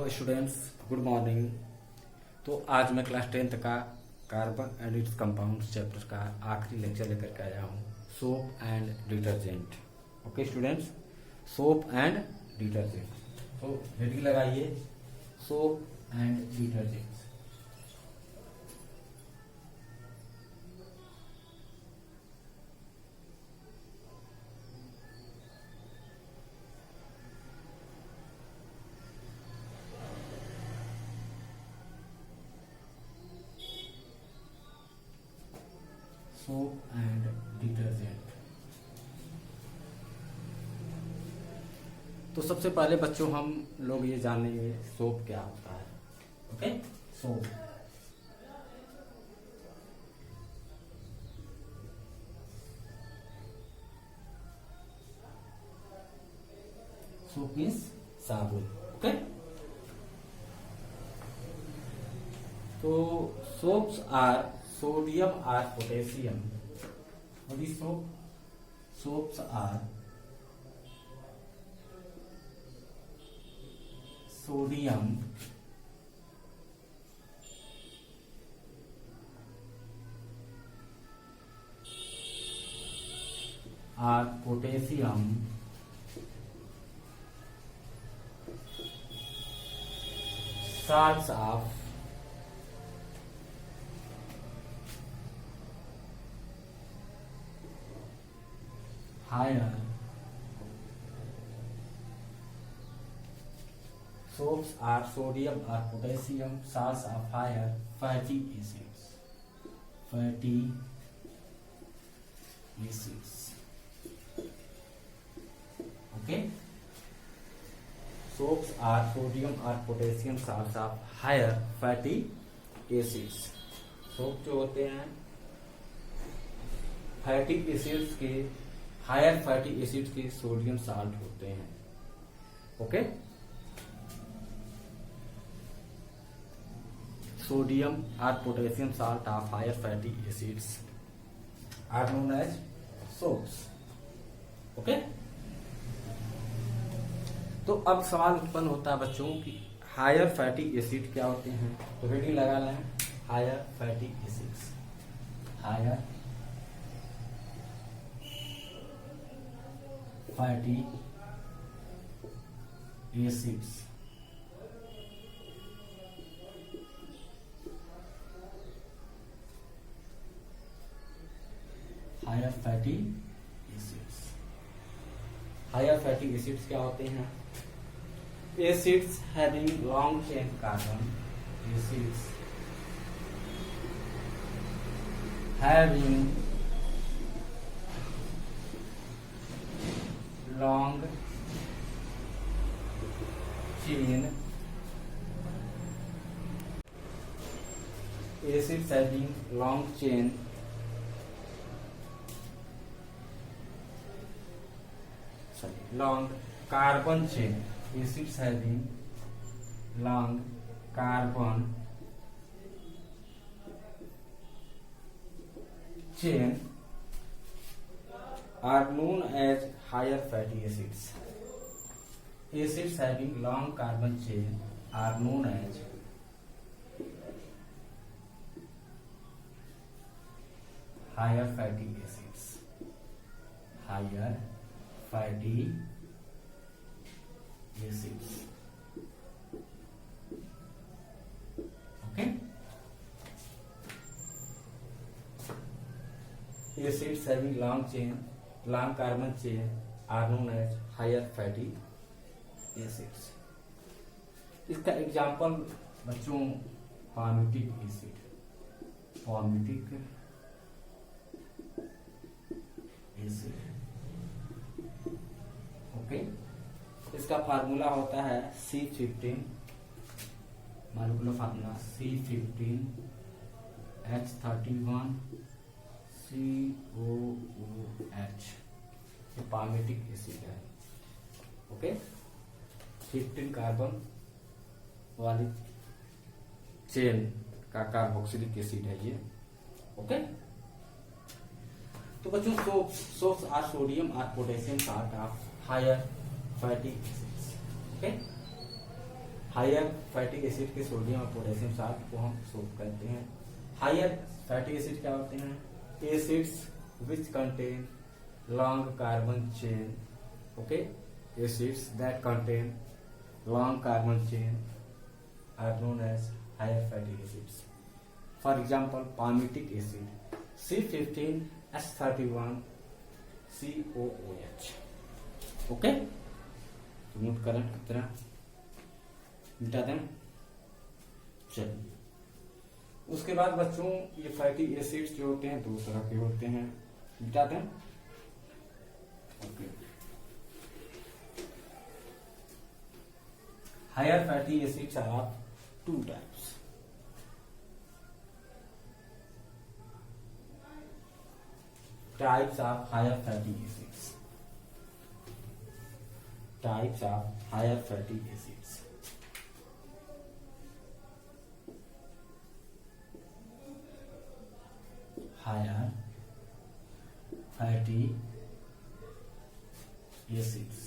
Hello students, good morning. तो आज मैं क्लास 10th का carbon and its compound chapter का आखिरी लेक्चर लेकर के आया हूँ, soap and detergent. Okay students, soap and detergent. तो हेडिंग लगाइए, soap and detergent. Soap and detergent. तो सबसे पहले बच्चों हम लोग ये जानेंगे सोप क्या होता है। ओके, सोप सोप मीन्स साबुन। ओके, तो soaps are sodium or potassium. What is soap? Soaps are sodium or potassium salts of higher. Soaps are sodium or potassium salts of higher fatty acids. Fatty acids. Okay. Soaps are sodium or potassium salts of higher fatty acids. Soap जो होते हैं fatty acids के, higher fatty acids के sodium salt होते हैं। Okay, sodium और potassium salt of higher fatty acids are known as soaps. Okay, तो अब सवाल उत्पन्न होता है बच्चों कि हायर फैटी एसिड क्या होते हैं। तो हेडिंग लगा लें, higher fatty acids. Higher fatty acids. Higher fatty acids. Higher fatty acids क्या होते हैं? Acids having long chain carbon. Acids having long chain acids having long chain long carbon chain. Acids having long carbon chain are known as higher fatty acids. Acids having long carbon chain are known as higher fatty acids. Higher fatty acids. Okay. Acids having long carbon chain are known as higher fatty acids. इसका example बच्चों palmitic acid. Palmitic acid. Okay, इसका formula होता है C15, molecular formula C15H31 COOH। ये palmitic acid है। Okay, 15 carbon वाली chain का carboxylic acid है ये। ओके, तो बच्चों सोप्स आर सोडियम और potassium salt of higher fatty acids. Okay, higher fatty acid के सोडियम और पोटेशियम साल्ट को हम सोप कहते हैं। हायर फैटिक एसिड क्या होते हैं? Acids which contain long carbon chain, okay, acids that contain long carbon chain are known as higher fatty acids. For example palmitic acid C15H31 COOH, okay, तो note करें कितना मिटा दें। चलिए, उसके बाद बच्चों ये फैटी एसिड्स जो होते हैं दो तरह के होते हैं, मिटा दें। Okay, higher fatty acids are of two types. Types of higher fatty acids. Types of higher fatty acids. Higher fatty acids.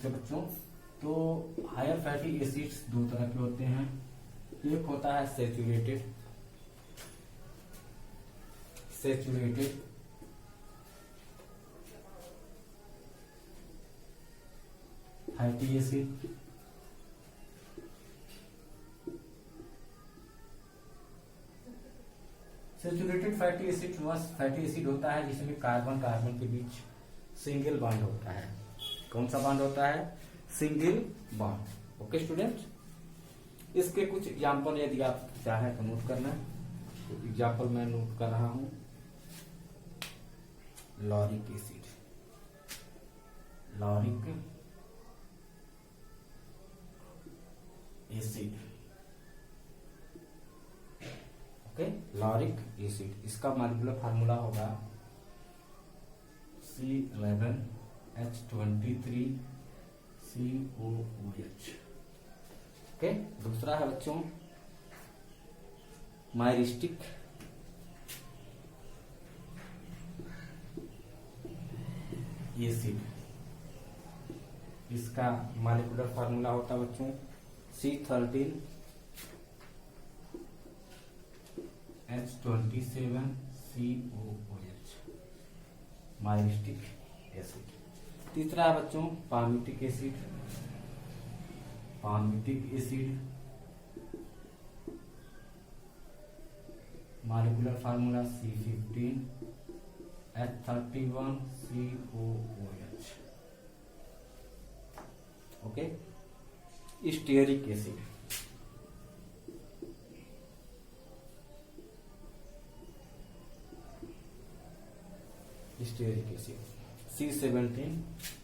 तो बच्चों, तो हायर फैटी एसिड्स दो तरह के होते हैं। एक होता है saturated fatty acid, saturated fatty acid वह फैटी एसिड होता है जिसमें कार्बन कार्बन के बीच सिंगल बॉन्ड होता है। कौन सा बॉन्ड होता है? Single bond. ओके स्टूडेंट्स, इसके कुछ एग्जाम्पल यदि आप चाहें तो नोट करना है। तो एग्जाम्पल मैं नोट कर रहा हूं, lauric acid, lauric acid, okay, lauric acid. इसका मॉलिक्यूलर फार्मूला होगा C11H23COOH, ओके। दूसरा है बच्चों माइरिस्टिक एसिड। इसका मॉलिक्यूलर फार्मूला होता है बच्चों C13H27COOH, माइरिस्टिक एसिड। तीसरा है बच्चों palmitic acid, palmitic acid, molecular formula C15H31COOH, okay. Stearic acid, stearic acid C17,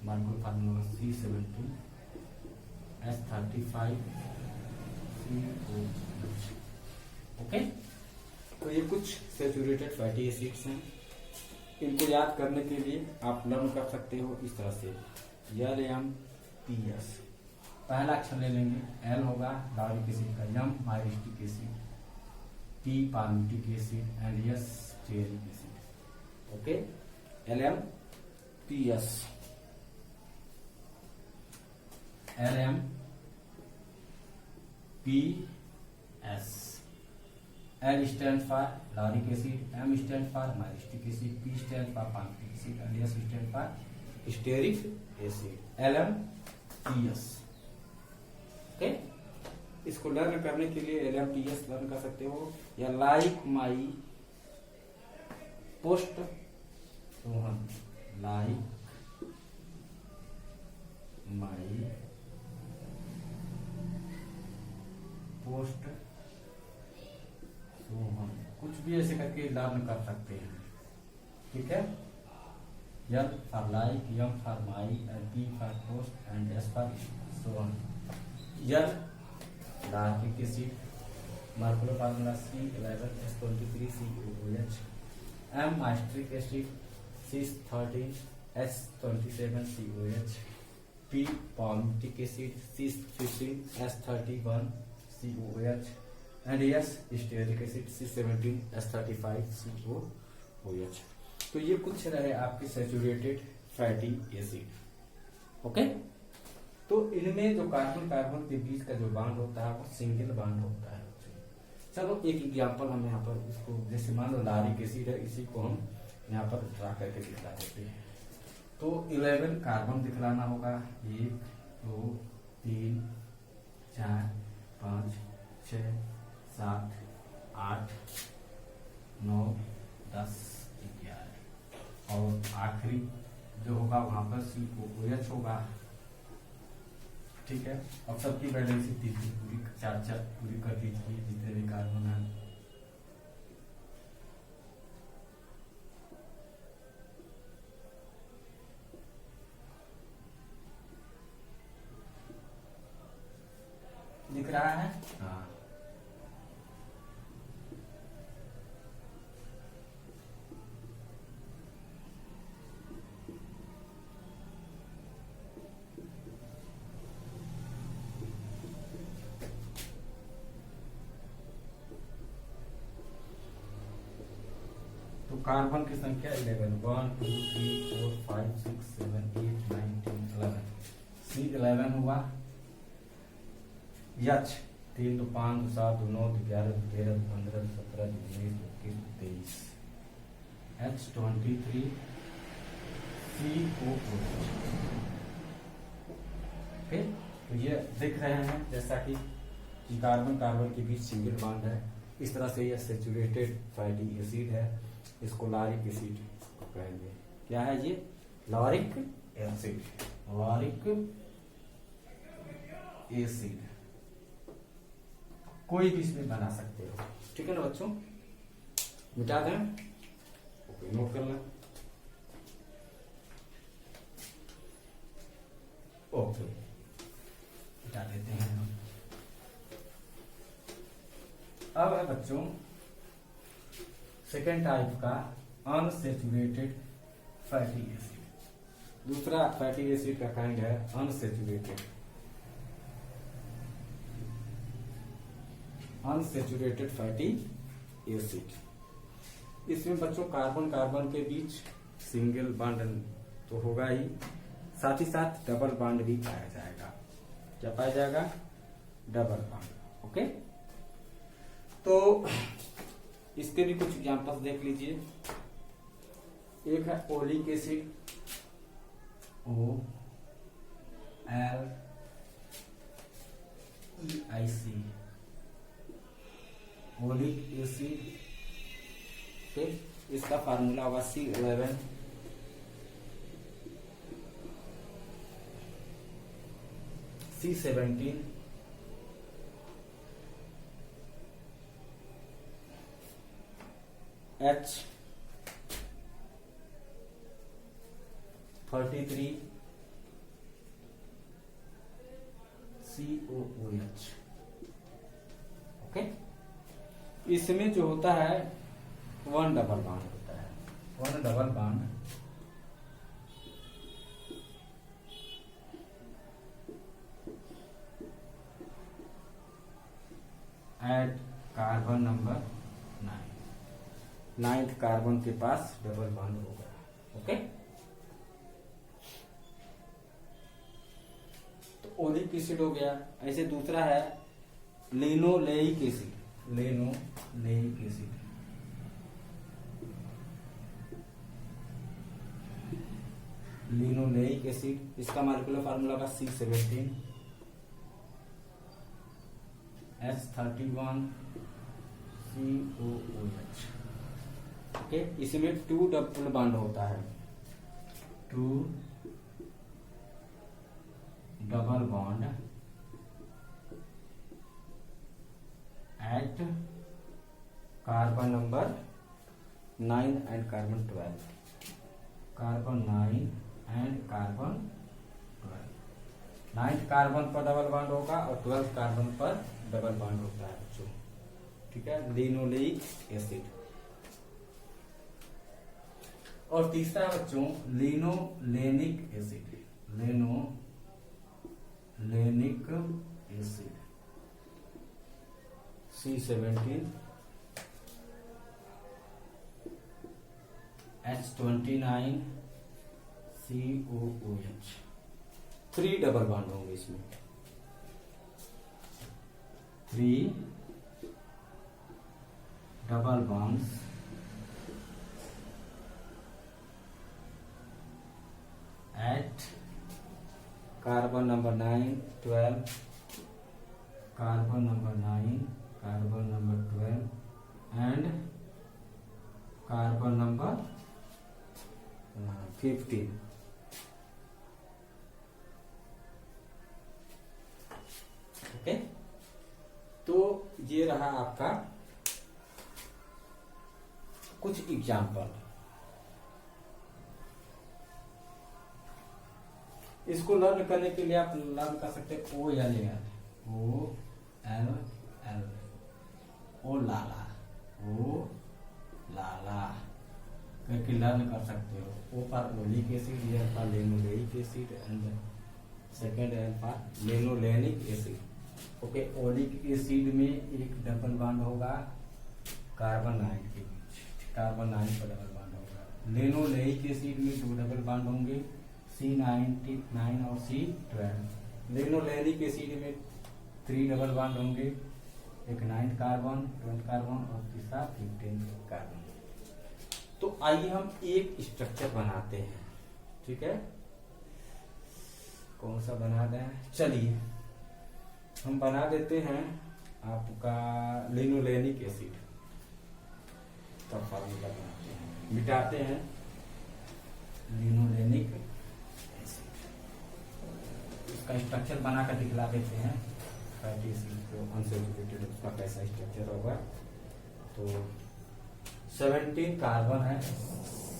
molecular formula C17H35COOH, okay. तो ये कुछ सैचुरेटेड फैटी एसिड्स हैं। इनको याद करने के लिए आप लर्न कर सकते हो इस तरह से, LMPS। पहला अक्षर ले लेंगे, L होगा लॉरिक एसिड का, M myristic acid, P palmitic acid and S stearic acid, okay. LMPS, LMPS। L stands for loric acid, M stands for myristic acid, P stands for palmitic acid and S stands for stearic acid, LMPS, okay. इसको learn करने के लिए LMPS learn कर सकते हो, या like my post Sohan, like my post Sohan, कुछ भी ऐसे करके लर्न कर सकते हैं, ठीक है। L for like, M for my, and P for post and S for so on. L lactic acid, molecular formula C11H23COOH, M myristic acid C13H27COH, P palmitic acid C15H31COH, and S stearic acid C17H35COOH। तो ये कुछ रहे आपके saturated fatty acid, okay. तो तो इनमें जो carbon carbon के बीच का जो बांड होता है वो सिंगल बांड होता है। चलो एक एग्जाम्पल हम यहाँ पर इसको, जैसे मान लो लारिक एसिड है, इसी को हम यहाँ पर ड्रा करके दिखला देते हैं। तो 11 कार्बन दिखलाना होगा, 1 2 3 4 5 6 7 8 9 10 11 और आखिरी जो होगा वहां पर COOH होगा। ठीक है, अब सबकी वैलेंसी तीसरी पूरी चार पूरी कर दीजिए जितने भी कार्बन है। दिख रहा है? हाँ, तो कार्बन की संख्या 11, 1 2 3 4 5 6 7 8 9 10 11, C11 हुआ। H 3 2 5 2 7 2 9 2 11 2 13 2 15 2 17 2 19 2 21 H23 COOH। ओके, तो ये देख रहे हैं जैसा कि कार्बन कार्बन के बीच सिंगल बॉन्ड है, इस तरह से यह सैचुरेटेड फैटी एसिड है, इसको लारिक एसिड कहेंगे। क्या है ये? लारिक एसिड, लारिक एसिड कोई भी इसमें बना सकते हो। ठीक है ना बच्चों, मिटा दें, ओके, नोट कर लें। ओके, मिटा देते हैं हम। अब है बच्चों सेकेंड टाइप का अनसैचुरेटेड फैटी एसिड। दूसरा फैटी एसिड का काइंड है अनसैचुरेटेड, अनसैचुरेटेड फैटी एसिड। इसमें बच्चों कार्बन कार्बन के बीच सिंगल बॉन्ड तो होगा ही, साथ ही साथ डबल बॉन्ड भी पाया जाएगा। क्या पाया जाएगा? Double bond. ओके, तो इसके भी कुछ एग्जांपल्स देख लीजिए। एक है oleic acid, OLEIC, oleic acid. फिर इसका फार्मूला होगा C11 C17 H33 COOH। Okay, इसमें जो होता है वन डबल बॉन्ड होता है, one double bond at carbon number 9, 9th carbon के पास डबल बॉन्ड होगा। ओके, तो ओलिक एसिड हो गया। ऐसे दूसरा है linoleic acid, linoleic acid, linoleic acid. इसका मॉलिक्यूलर फार्मूला का C17 H31 COOH। ओके, इसमें 2 डबल बॉन्ड होता है, 2 double bond at carbon number 9 and carbon 12, carbon 9 and carbon 12। 9th carbon पर डबल बॉन्ड होगा और 12th कार्बन पर डबल बॉन्ड होता है बच्चों। ठीक है, लिनोलेइक एसिड। और तीसरा बच्चों linolenic acid, linolenic acid C17 H29 COOH। 3 double bond होंगे इसमें, 3 double bonds eight carbon number 9, 12, carbon number 9, carbon number 12 and carbon number 15। Okay, तो ये रहा आपका कुछ एग्जाम्पल। इसको लर्न करने के लिए आप लर्न कर सकते हैं O L L, O L L, O लाला, ओ लाला करके लर्न कर सकते हो। ओ पर ओलिक एसिड, एल पर linolenic acid and second L पर linolenic acid. Okay, oleic acid में एक डबल बॉन्ड होगा कार्बन 9 के बीच, कार्बन 9 पर डबल बॉन्ड होगा। लेनोलेनिक एसिड में 2 डबल बॉन्ड होंगे, C9 और C12। लेनोलेनिक एसिड में 3 डबल बॉन्ड होंगे, एक 9 कार्बन, 12 कार्बन और तीसरा 15 कार्बन। तो आइए हम एक स्ट्रक्चर बनाते हैं, ठीक है। कौन सा बना दें, चलिए हम बना देते हैं आपका लिनोलेनिक एसिड का फार्मूला बनाते हैं, मिटाते हैं लिनोलेनिक एसिड, इसका स्ट्रक्चर बनाकर दिखला देते हैं फैटी एसिड को अनसैचुरेटेड, उसका कैसा स्ट्रक्चर होगा। तो 17 कार्बन है,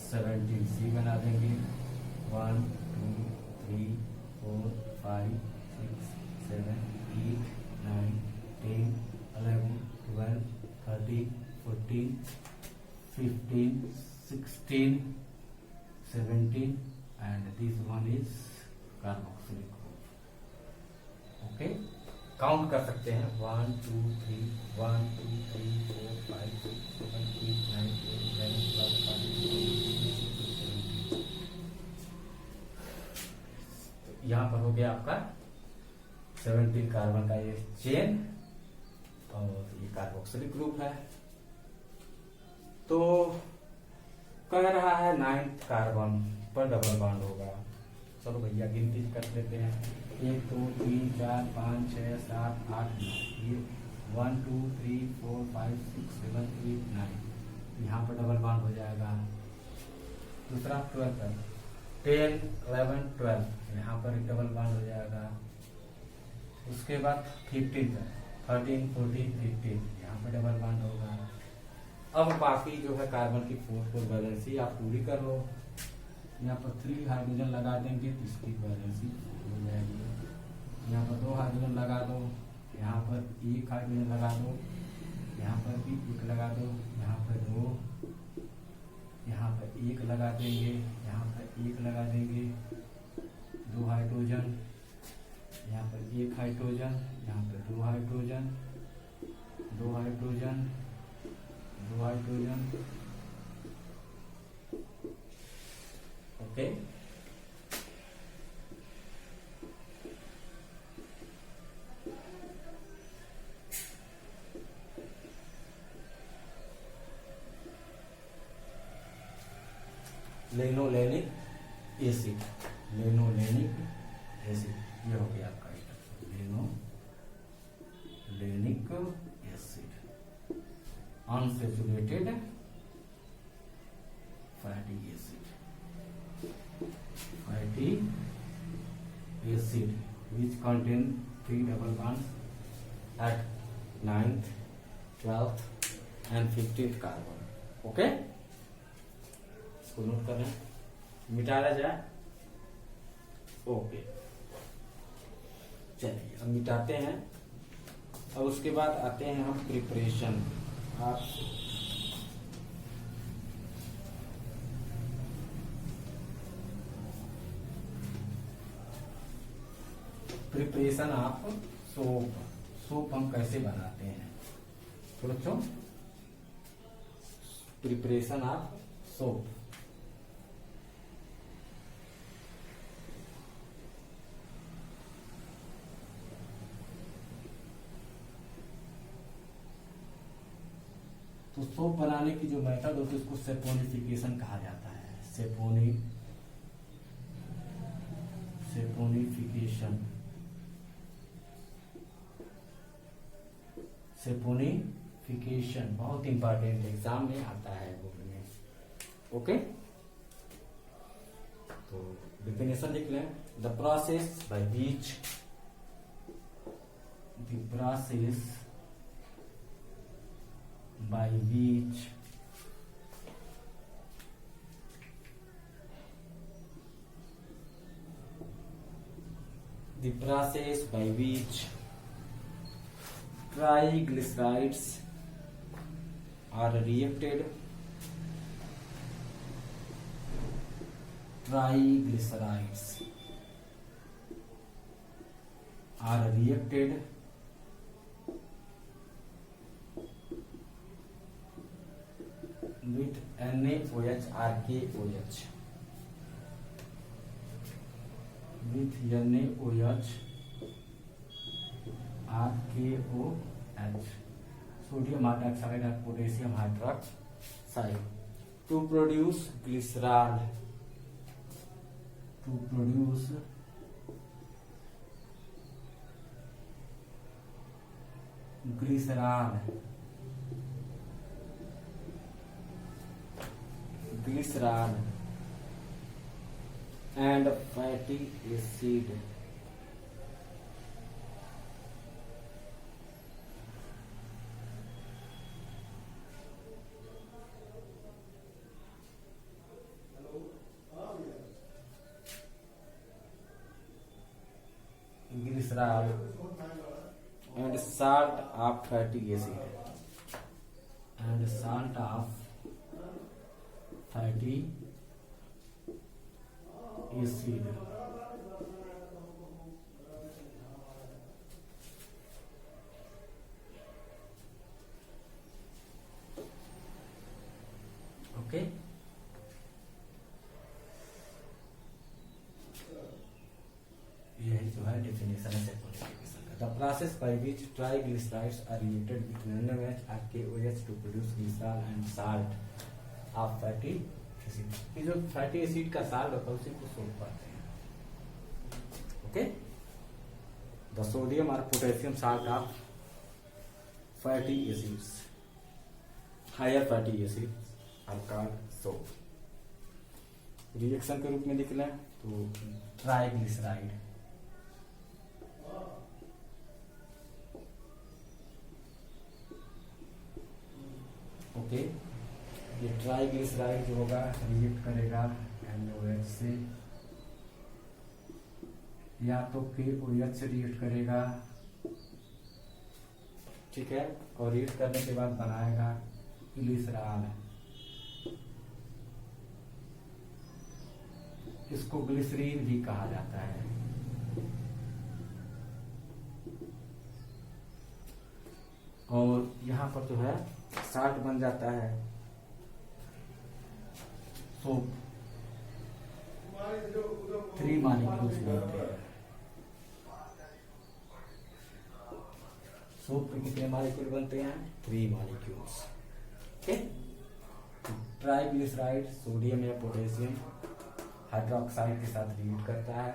17 सी बना देंगे, 1 2 3 4 5 6 7 8 9 10 11 12 13 14 15 16 17 and this one is carboxylic group. Okay, count कर सकते हैं 1 2 3 1 2 3 4 5 6 7 8 9 10 11 12 13 14 15। यहाँ पर हो गया आपका 17 कार्बन का ये चेन और ये कार्बोक्सिलिक ग्रुप है। तो कह रहा है 9th कार्बन पर डबल बॉन्ड होगा। चलो भैया गिनती कर लेते हैं, 1 2 3 4 5 6 7 8 9, ये 1 2 3 4 5 6 7 8 9, यहाँ पर डबल बॉन्ड हो जाएगा। दूसरा 12 पर 10 11 12, यहाँ पर एक डबल बॉन्ड हो जाएगा। उसके बाद 15 पर 13 14 15, यहाँ पर डबल बॉन्ड होगा। अब बाकी जो है कार्बन की 4 वैलेंसी आप पूरी कर लो, यहाँ पर 3 हाइड्रोजन लगा देंगे तो इसकी वैलेंसी हो जाएगी। यहाँ पर 2 हाइड्रोजन लगा दो, यहाँ पर 1 हाइड्रोजन लगा दो, यहाँ पर भी 1 लगा दो, यहाँ पर 2, यहाँ पर 1 लगा देंगे, यहाँ पर 1 लगा देंगे, 2 हाइड्रोजन, यहाँ पर 1 हाइड्रोजन, यहाँ पर 2 hydrogen, 2 hydrogen, 2 hydrogen. Okay, linolenic acid, linolenic acid ये हो गया आपका linolenic acid, unsaturated fatty acid, fatty acid which contain 3 double bonds at 9th 12th and 15th carbon. Okay, इसको नोट कर रहे हैं, मिटाया जाए। ओके, चलिए अब मिटाते हैं। अब उसके बाद आते हैं हम प्रिपरेशन। आप प्रिपरेशन ऑफ सोप, सोप हम कैसे बनाते हैं तो बच्चों, प्रिपरेशन ऑफ सोप। तो सोप बनाने की जो मेथड होती है उसको सेपोनिफिकेशन कहा जाता है। सेपोनिफिकेशन बहुत इंपॉर्टेंट एग्जाम में आता है बोर्ड में। ओके, तो डेफिनेशन लिख लें। The process by which triglycerides are reacted with NaOH RKOH sodium hydroxide और potassium hydroxide to produce glycerol and fatty acid and salt of fatty acid okay. यही जो है डेफिनेशन है सेपोनिफिकेशन का। The process by which triglycerides are reacted with NaOH RKOH to produce glycerol and salt of fatty acid. ये जो fatty acid का salt होता है उसी को सोप कहते हैं। ओके, द सोडियम और potassium salt of fatty acids, higher fatty acids are called soap. Reaction के रूप में लिख लें तो ट्राइग्लिसराइड ओके, ये ट्राइग्लिसराइड जो होगा रिएक्ट करेगा NaOH से, या तो KOH से रिएक्ट करेगा, ठीक है, और रिएक्ट करने के बाद बनाएगा ग्लिसरॉल। इसको ग्लिसरीन भी कहा जाता है। और यहां पर जो है साल्ट बन जाता है सोप। 3 मॉलिक्यूल्स बनते हैं। सोप के कितने मॉलिक्यूल बनते हैं? 3 मॉलिक्यूल्स। ओके, ट्राइग्लिसराइड सोडियम या पोटेशियम हाइड्रोक्साइड के साथ रिएक्ट करता है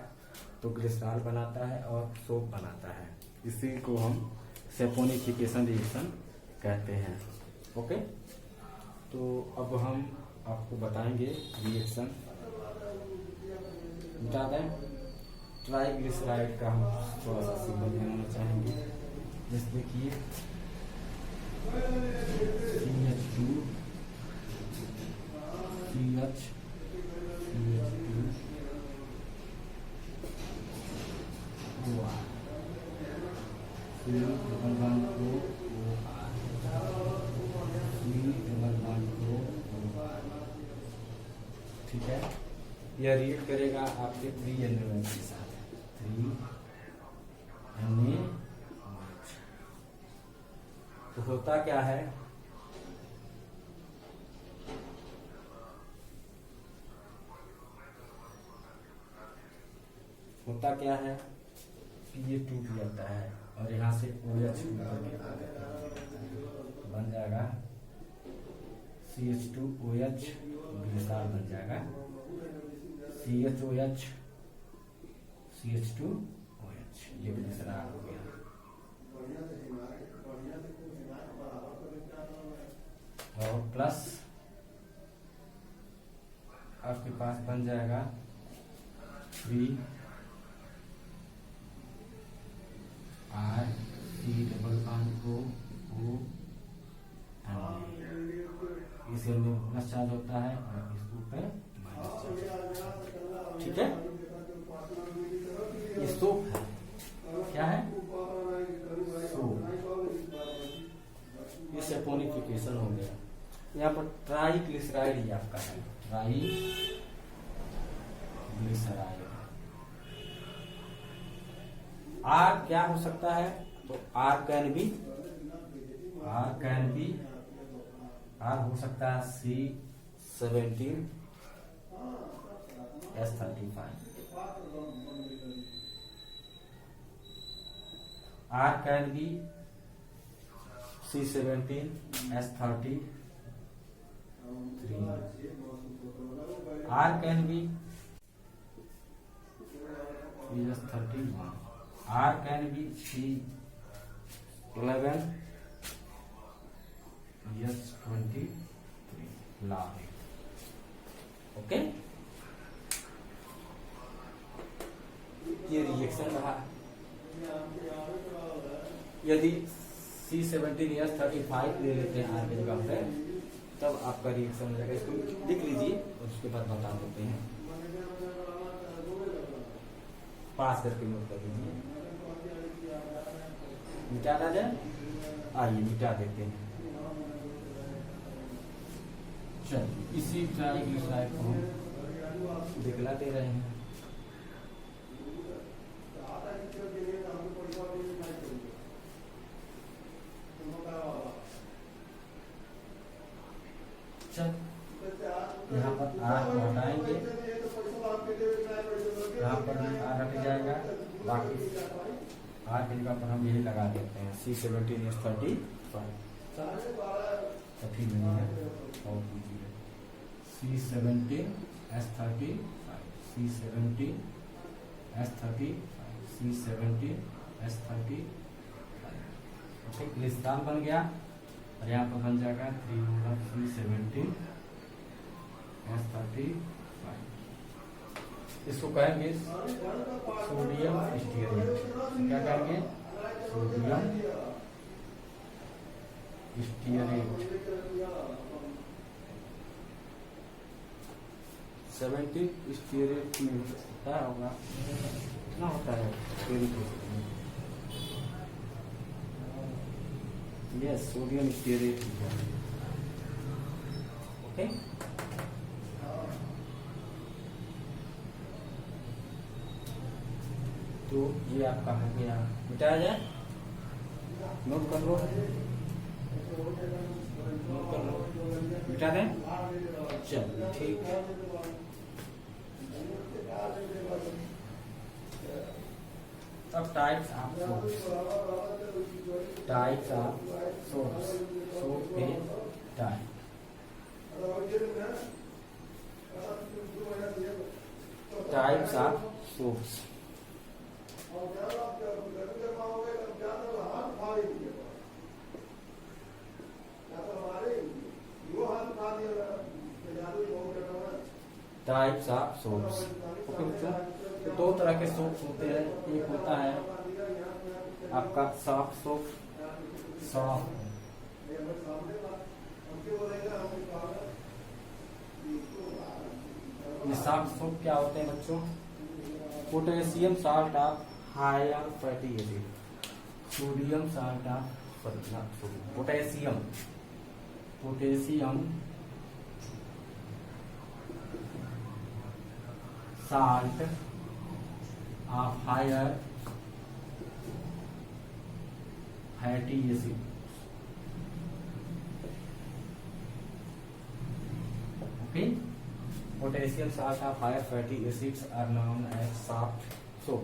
तो ग्लिसरॉल बनाता है और सोप बनाता है। इसी को हम सेपोनिफिकेशन रिएक्शन कहते हैं। ओके, तो अब हम आपको बताएंगे रिएक्शन। बता दें, ट्राइग्लिसराइड का हम थोड़ा सा सिंबल बनाना चाहेंगे। जैसे देखिए CH2 ठीक है, यह रिएक्ट करेगा आपके 3NaOH के साथ। 3NaOH तो होता क्या है, ये टूट जाता है और यहाँ से OH बन जाएगा CH2OH ग्लिसरॉल बन जाएगा, CHOH CH2OH, ये ग्लिसरॉल हो गया। और प्लस आपके पास बन जाएगा 3 RCOO, इसे में प्लस चार्ज होता है और इस ग्रुप पे माइनस चार्ज। ठीक है, ये सोप है, क्या है, सोप। ये सैपोनिफिकेशन हो गया। यहाँ पर ट्राइग्लिसराइड ही आपका है, ट्राइग्लिसराइड। आर क्या हो सकता है, तो आर कैन बी आर हो सकता है C17 S35, or can be C17 S33, or can be S31, or can be C11 S23 लाभ। ओके, ये रिएक्शन रहा। यदि C17 S35 ले लेते हैं आर के जगह पे, तब आपका रिएक्शन हो जाएगा। इसको लिख लीजिए और उसके बाद बता देते हैं, पास करके नोट कर लीजिए। मिटाना जाए, आइए मिटा देते हैं। चलिए, इसी ट्राइग्लिसराइड को हम दिखला दे रहे हैं। चल, यहाँ पर आर को हटाएंगे, यहाँ पर आर हट जाएगा, बाकी आर की जगह पर हम यही लगा देते हैं C17 S35। सभी नहीं है, और कीजिए C17 S35, C17 S35, C17 S35। Okay, glycerol बन गया और यहाँ पर बन जाएगा 3 C17 S35। इसको कहेंगे सोडियम स्टीयरेट। क्या कहेंगे, सोडियम स्टीयरेट। 17 स्टीयरेट में होता होगा, कितना होता है, यस, सोडियम स्टीयरेट। ओके, तो ये आपका हो गया। मिटाया जाए, नोट कर लो, नोट कर लो, मिटा दें। चलिए ठीक है। अब types of soaps, types of soaps, soap के type. Types of soaps, types of soaps. Okay बच्चों, तो दो तरह के सोप्स होते हैं। एक होता है आपका सॉफ्ट सोप, सॉफ्ट। ये सॉफ्ट सोप क्या होते हैं बच्चों, potassium salt of higher fatty acid, sodium salt of potassium, potassium salt of higher fatty acid. Okay, potassium salt of higher fatty acids are known as soft soap.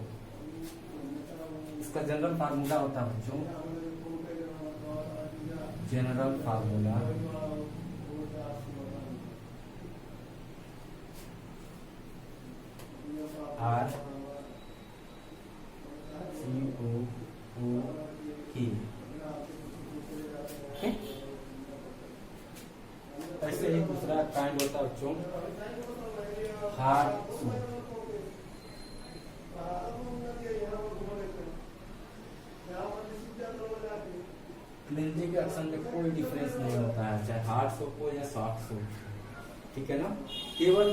इसका general formula होता है बच्चों, general formula R COOK। ऐसे ही दूसरा kind होता है बच्चों hard soap. Cleansing action में कोई डिफरेंस नहीं होता है, चाहे हार्ड सोप हो या सॉफ्ट सोप, ठीक है ना। केवल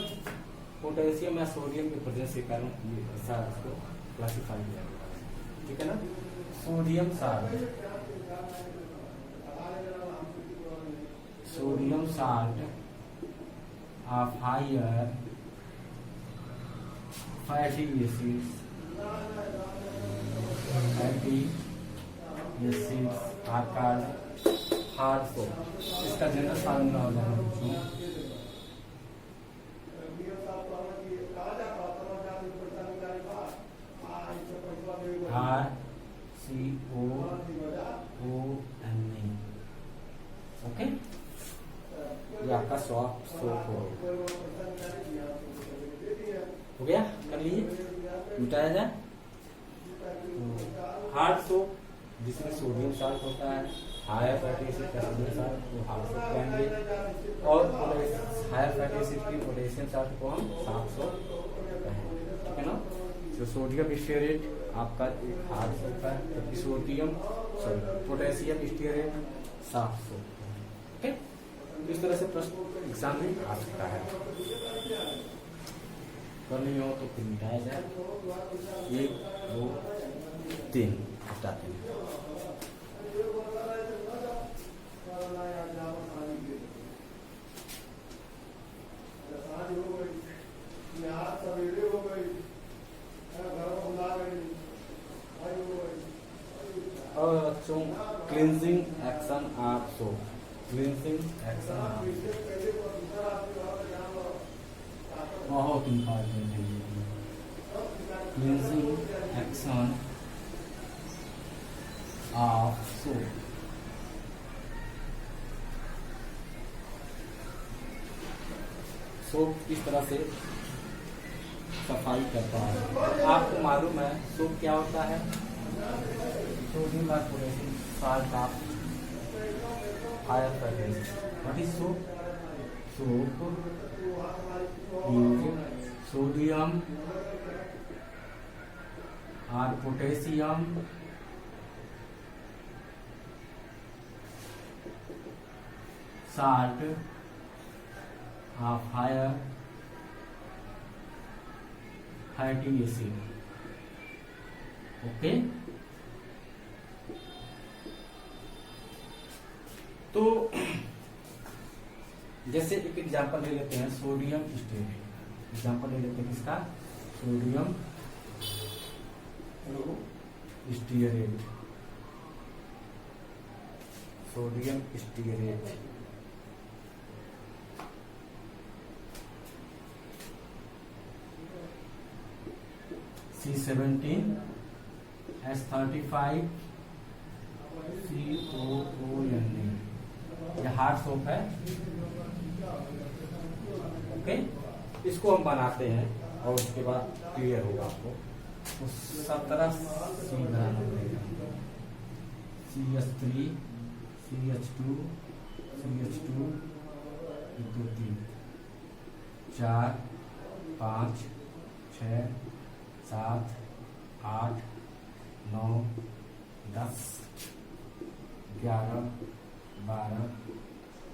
पोटेशियम या सोडियम के प्रेजेंस के कारण ये ऐसा इसको क्लासिफाई किया गया है, ठीक है ना। Sodium salt, sodium salt of higher fatty acids, fatty acids are called hard soap. इसका जनरल फार्मूला हो जाएगा बच्चों RCOONA। ओके, ये आपका सॉफ्ट सोप हो गया, कर लीजिए, मिटाया जाए। हार्ड सोप जिसमें सोडियम साल्ट होता है, हायर फैटी एसिड का सोडियम साल्ट को हार्ड सोप कहेंगे, और हायर फैटी एसिड की पोटेशियम साल्ट को हम सॉफ्ट सोप कहेंगे, ठीक है ना। तो सोडियम स्टीयरेट आपका एक हार्ड सोप है, जबकि पोटेशियम स्टीयरेट सॉफ्ट सोप है, ठीक है। इस तरह से प्रश्न एग्जाम में आ सकता है, करनी हो तो फिर मिटाया जाए। 1 2 3 हटाते हैं। और बच्चों cleansing action of soap, cleansing action बहुत इम्पोर्टेंट है ये। Cleansing action of soap, soap किस तरह से सफाई करता है। आपको मालूम है सोप क्या होता है, सोडियम और potassium salt of higher fatty. What is soap? Soap sodium और potassium salt of higher fatty acid, ओके। तो जैसे एक एग्जांपल ले लेते हैं सोडियम स्टीयरेट, एग्जांपल ले लेते हैं किसका, sodium stearate, sodium stearate C17 H35 COONA, यह हार्ड सोप है, ओके। इसको हम बनाते हैं और उसके बाद क्लियर होगा आपको। तो 17 C बनाना पड़ेगा, CH3 CH2 CH2 1 2 3 4 5 6 7 8 9 10 11 12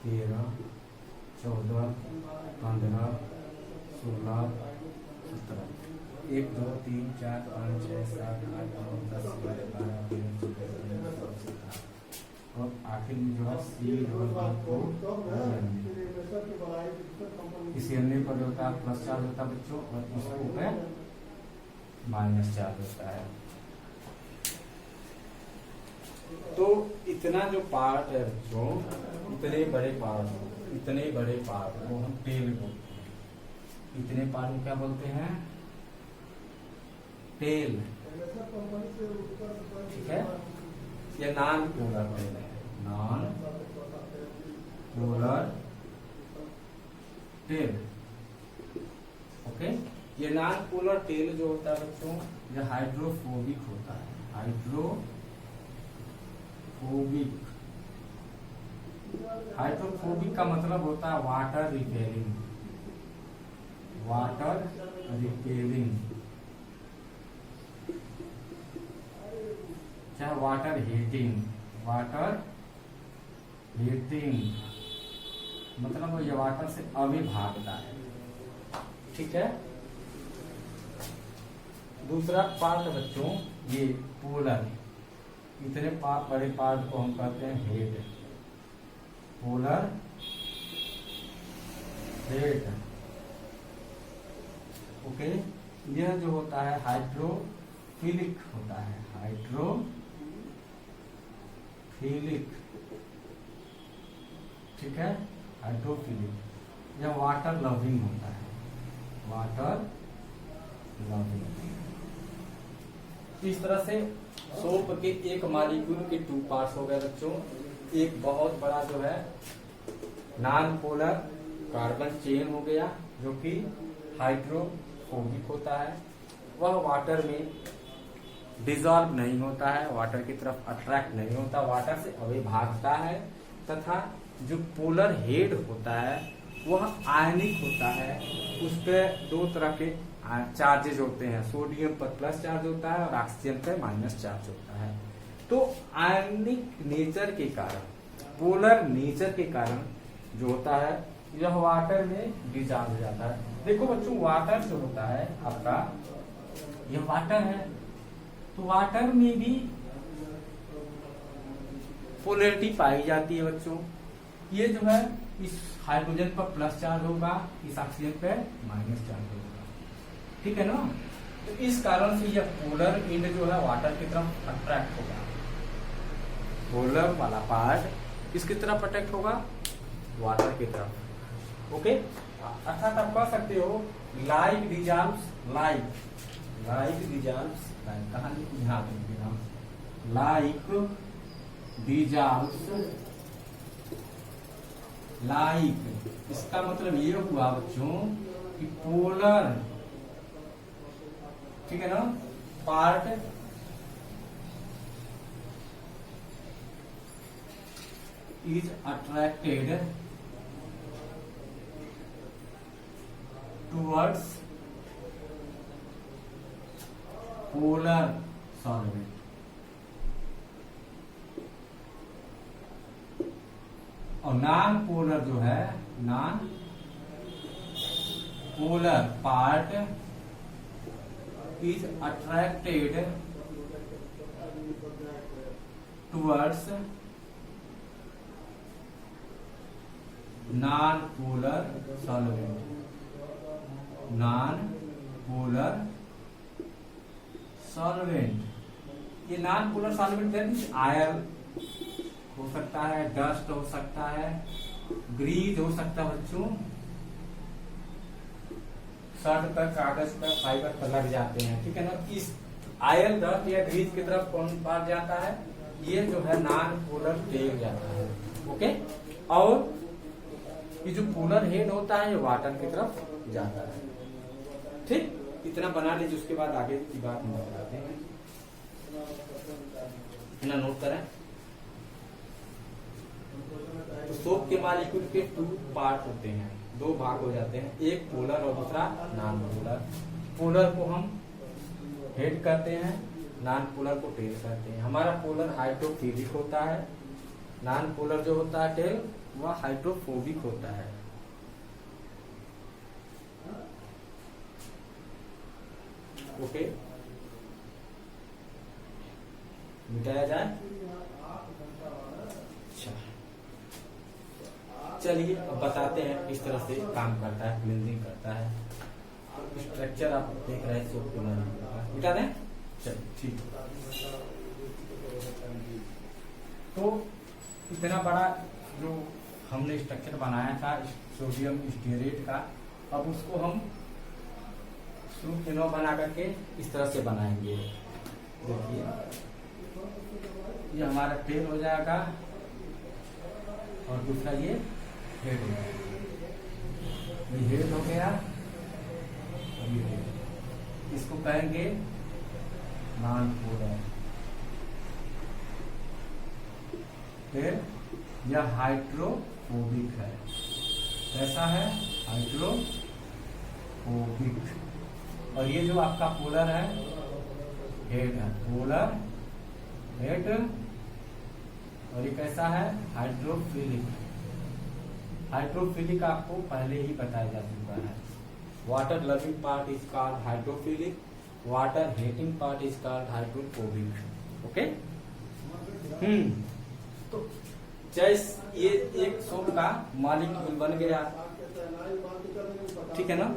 13 14 15 16 17 1 2 3 4 5 6 7 8 9 10 11 12 13 14 17 और आखिर में जो है इस एन पर होता है प्लस चार्ज होता है बच्चों, और इसको पे माइनस चार्ज होता है। तो इतना जो पार्ट है बच्चों, इतने बड़े पार्ट को हम टेल बोलते हैं। इतने पार्ट को क्या बोलते हैं, टेल, ठीक है। ये नॉन पोलर टेल है, नॉन पोलर टेल, ओके। ये नॉन पोलर टेल जो होता है बच्चों, ये हाइड्रोफोबिक होता है। हाइड्रोफोबिक का मतलब होता है वाटर रिपेलिंग, चाहे वाटर हीटिंग, मतलब ये वाटर से अभी भागता है। ठीक है। दूसरा पार्ट बच्चों, ये पोलर, इतने बड़े पार्ट को हम कहते हैं हेड, पोलर हेड। ओके। यह जो होता है हाइड्रोफिलिक होता है, ठीक है, हाइड्रोफिलिक। यह वाटर लविंग होता है, इस तरह से सोप के एक मॉलिक्यूल के 2 पार्ट्स हो गए बच्चों। एक बहुत बड़ा जो है नॉन पोलर कार्बन चेन हो गया, जो कि हाइड्रोफोबिक होता है। वह वाटर में डिसॉल्व नहीं होता है, वाटर की तरफ अट्रैक्ट नहीं होता, वाटर से अवे भागता है। तथा जो पोलर हेड होता है वह आयनिक होता है। उस पर 2 तरह के चार्जेज होते हैं, सोडियम पर प्लस चार्ज होता है और ऑक्सीजन पर माइनस चार्ज होता है। तो आयनिक नेचर के कारण, पोलर नेचर के कारण जो होता है यह वाटर में डिसॉल्व हो जाता है। देखो बच्चों, वाटर जो होता है आपका, यह वाटर है, तो वाटर में भी पोलैरिटी पाई जाती है बच्चों। ये जो है इस हाइड्रोजन पर प्लस चार्ज होगा, इस ऑक्सीजन पे माइनस चार्ज होगा। ठीक है ना। तो इस कारण से यह पोलर एंड जो है वाटर की तरफ अट्रैक्ट होगा। पोलर वाला पार्ट किसकी तरफ अट्रैक्ट होगा? वाटर की तरफ। ओके। अर्थात आप कह सकते हो लाइक डिसॉल्व्स लाइक, कहां यहाँ पे लाइक डिसॉल्व्स लाइक। इसका मतलब ये हुआ बच्चों कि पोलर, ठीक है ना, part is attracted towards polar solvent, और नॉन पोलर जो है, non polar part is attracted towards non polar solvent, ये नॉन पोलर सॉल्वेंट आयल हो सकता है, डस्ट हो सकता है, ग्रीज हो सकता है बच्चों। शर्ट पर, कागज पर, फाइबर पर लग जाते हैं। ठीक है ना। इस आयल, डस्ट या ग्रीज की तरफ कौन पार जाता है? ये जो है नॉन पोलर टेल जाता है। ओके। और ये जो पोलर हेड होता है ये वाटर की तरफ जाता है। ठीक, इतना बना लीजिए, उसके बाद आगे की बात हम बताते हैं। इतना नोट करें। तो सोप के मॉलिक्यूल के 2 पार्ट होते हैं, 2 भाग हो जाते हैं, एक पोलर और दूसरा नॉन पोलर। पोलर को हम हेड कहते हैं, नॉन पोलर को टेल कहते हैं। हमारा पोलर हाइड्रोफिलिक होता है, नॉन पोलर जो होता है टेल वह हाइड्रोफोबिक होता है। ओके, मिटाया जाए। अच्छा, चलिए अब बताते हैं किस तरह से काम करता है, क्लींजिंग करता है। स्ट्रक्चर आप देख रहे हैं सोप के बारे, मिटा दें। चलिए ठीक है। तो इतना बड़ा जो हमने स्ट्रक्चर बनाया था सोडियम स्टीरेट का, अब उसको हम सुक्रिनो बना करके इस तरह से बनाएंगे। देखिए ये हमारा टेल हो जाएगा और दूसरा ये हेड हो जाएगा। ये हेड हो गया, ये है, इसको कहेंगे नॉन पोलर। फिर यह हाइड्रोफोबिक है। कैसा है? हाइड्रोफोबिक। और ये जो आपका पोलर है, हेड है, पोलर हेड। और ये कैसा है? हाइड्रोफिलिक। हाइड्रोफिलिक आपको पहले ही बताया जा चुका है। Water loving part is called hydrophilic, water hating part is called hydrophobic. Okay. तो जैसे ये एक सोप का मॉलिक्यूल बन गया, ठीक है ना।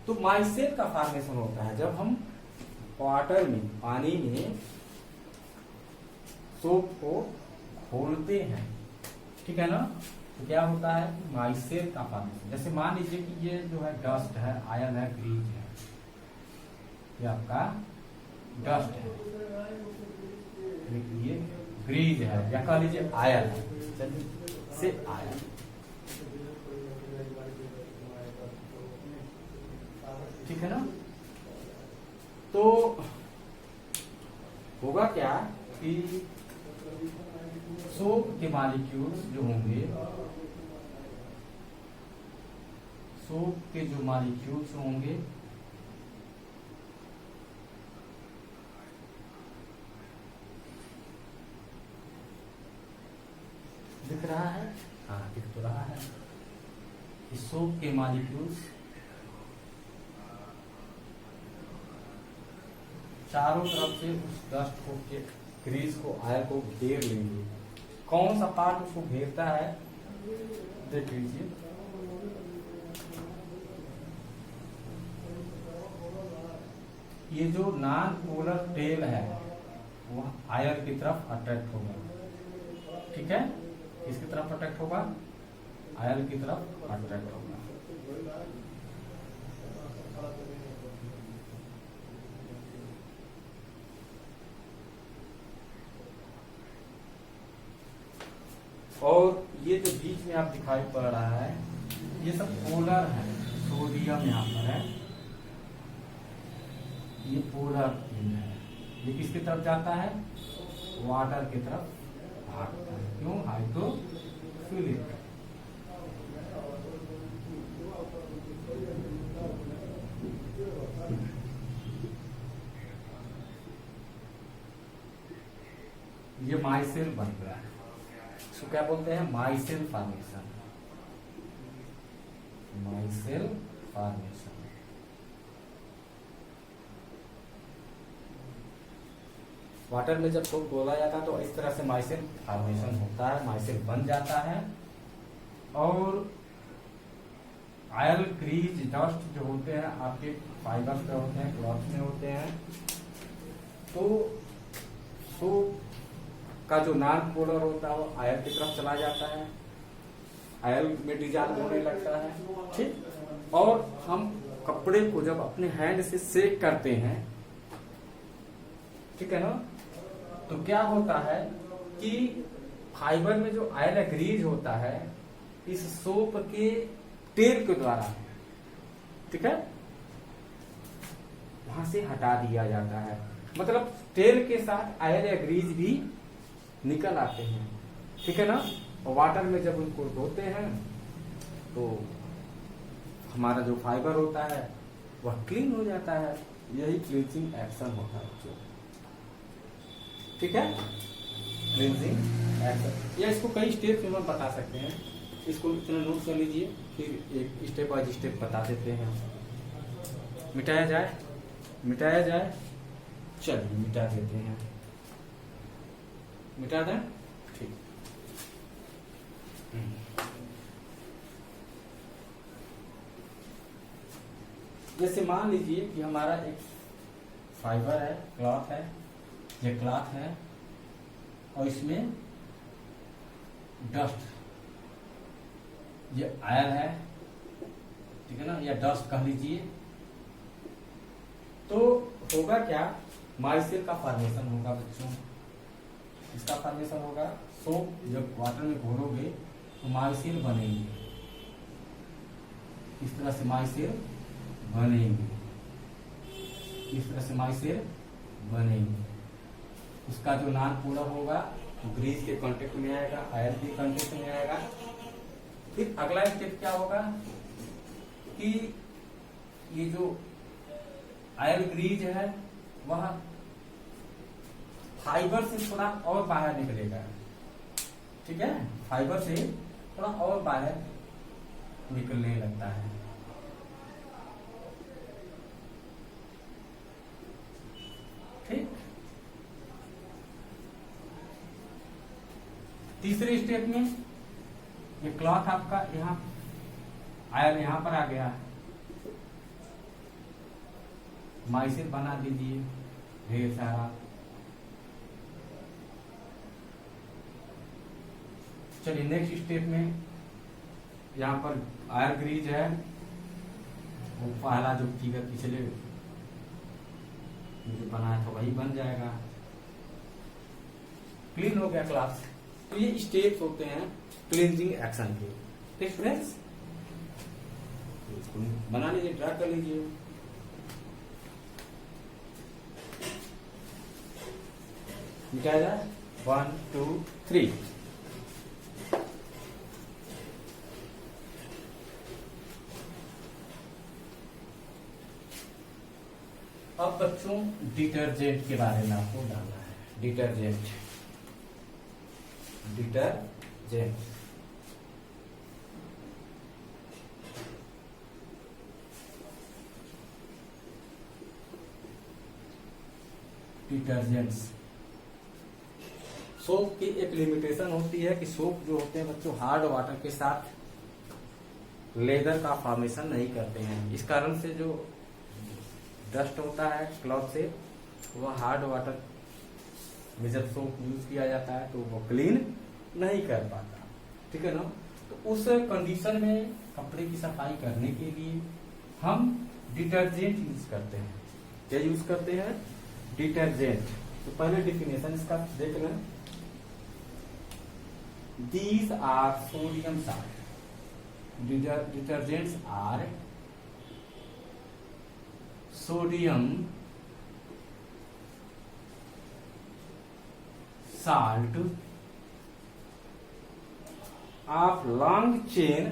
तो माइसेल का फॉर्मेशन होता है जब हम वाटर में, पानी में सोप को घोलते हैं, ठीक है ना। तो क्या होता है? माइसेल का फॉर्मेशन। जैसे मान लीजिए कि ये जो है डस्ट है, आयल है, ग्रीज है, ये आपका डस्ट है, ये ग्रीज है, या कह लीजिए आयल है, चलिए से आयल। ठीक है ना। तो होगा क्या कि सोप के मॉलिक्यूल्स जो होंगे, सोप के जो मॉलिक्यूल्स होंगे दिख रहा है? हाँ, दिख तो रहा है। इस सोप के मॉलिक्यूल्स चारों तरफ से उस डस्ट को, ग्रीस को, आयल को घेर लेंगे। कौन सा पार्ट उसको घेरता है देख लीजिए। ये जो नॉन पोलर टेल है वो आयल की तरफ अट्रैक्ट होगा, ठीक है। किसकी तरफ अट्रैक्ट होगा? आयल की तरफ अट्रैक्ट होगा। और ये जो बीच में आप दिखाई पड़ रहा है, ये सब पोलर है। सोडियम यहाँ पर है, ये पोलर है। ये किसकी तरफ जाता है? वाटर की तरफ भागता है। क्यों? हाइड्रोफिलिक। ये माइसेल बन गया है। इसको क्या बोलते हैं? Myself formation. Myself formation. Water में जब सोप घोला जाता है तो इस तरह से माइसेल फॉर्मेशन होता है, माइसेल बन जाता है। और आयल, क्रीज, डस्ट जो होते हैं आपके फाइबर्स पे होते हैं, क्लॉथ में होते हैं। तो सोप का जो नॉन पोलर होता है वो आयल की तरफ चला जाता है, आयल में डिजॉल्व होने लगता है, ठीक। और हम कपड़े को जब अपने हैंड से सेक करते हैं, ठीक है ना, तो क्या होता है कि फाइबर में जो आयल ग्रीज होता है इस सोप के टेल के द्वारा, ठीक है, वहां से हटा दिया जाता है। मतलब टेल के साथ आयल या ग्रीज भी निकल आते हैं, ठीक है ना। और वाटर में जब उनको धोते हैं तो हमारा जो फाइबर होता है वह क्लीन हो जाता है। यही क्लींजिंग एक्शन होता है जो, ठीक है, क्लींजिंग एक्शन। या इसको कई स्टेप में हम बता सकते हैं, इसको इतना नोट कर लीजिए, फिर एक स्टेप बाय स्टेप बता देते हैं। मिटाया जाए, मिटाया जाए, चलिए मिटा देते हैं, मिटा दें, ठीक। जैसे मान लीजिए कि हमारा एक फाइबर है, क्लॉथ है, ये क्लॉथ है और इसमें डस्ट, ये आयल है, ठीक है ना, या डस्ट कह लीजिए। तो होगा क्या? माइसेल का फॉर्मेशन होगा बच्चों। इसका फॉर्मेशन होगा, सोप जब वाटर में घोलोगे तो माइसेल बनेंगे, इस तरह से माइसेल बनेंगे, इस तरह से माइसेल बनेंगे। उसका जो नॉन पोलर होगा ग्रीस के कांटेक्ट में आएगा, आयरन के कांटेक्ट में आएगा। फिर अगला स्टेप क्या होगा कि ये जो आयरन ग्रीज है वह फाइबर से थोड़ा और बाहर निकलेगा, ठीक है, फाइबर से थोड़ा और बाहर निकलने लगता है। ठीक, तीसरे स्टेप में ये क्लॉथ आपका यहाँ आयरन यहाँ पर आ गया, माइसेल बना दीजिए ढेर सारा। चलिए नेक्स्ट स्टेप में यहाँ पर आयरन ग्रीज है, वो पहला जो फिगर पिछले जो बनाया था वही बन जाएगा। क्लीन हो गया क्लास। तो ये स्टेप्स होते हैं क्लींजिंग एक्शन के। ठीक फ्रेंड्स, इसको बना लीजिए, ड्रा कर लीजिए। मिटाया जाए 1 2 3। अब बच्चों डिटर्जेंट के बारे में आपको जानना है। Detergent, detergent detergents. सोप की एक लिमिटेशन होती है कि सोप जो होते हैं बच्चों हार्ड वाटर के साथ लेदर का फॉर्मेशन नहीं करते हैं। इस कारण से जो डस्ट होता है क्लॉथ से वह हार्ड वाटर में जब सोप यूज किया जाता है तो वो क्लीन नहीं कर पाता, ठीक है ना। तो उस कंडीशन में कपड़े की सफाई करने के लिए हम डिटर्जेंट यूज करते हैं। क्या यूज करते हैं? डिटर्जेंट। तो पहले डिफिनेशन इसका देख लें। These are sodium salt. Detergents are sodium salt of long chain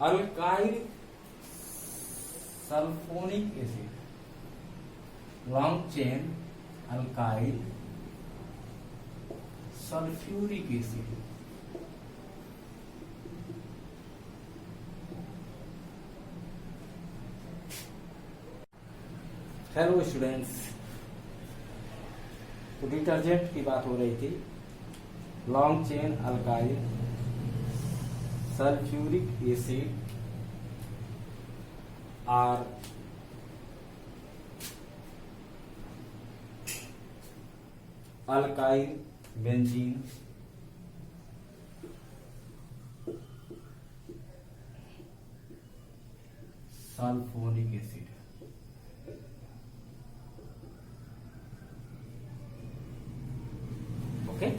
alkyl sulphonic acid, long chain alkyl sulphuric acid. Hello students, तो डिटर्जेंट की बात हो रही थी। Long chain alkyl sulphuric acid और alkyl benzene sulphonic acid. Okay,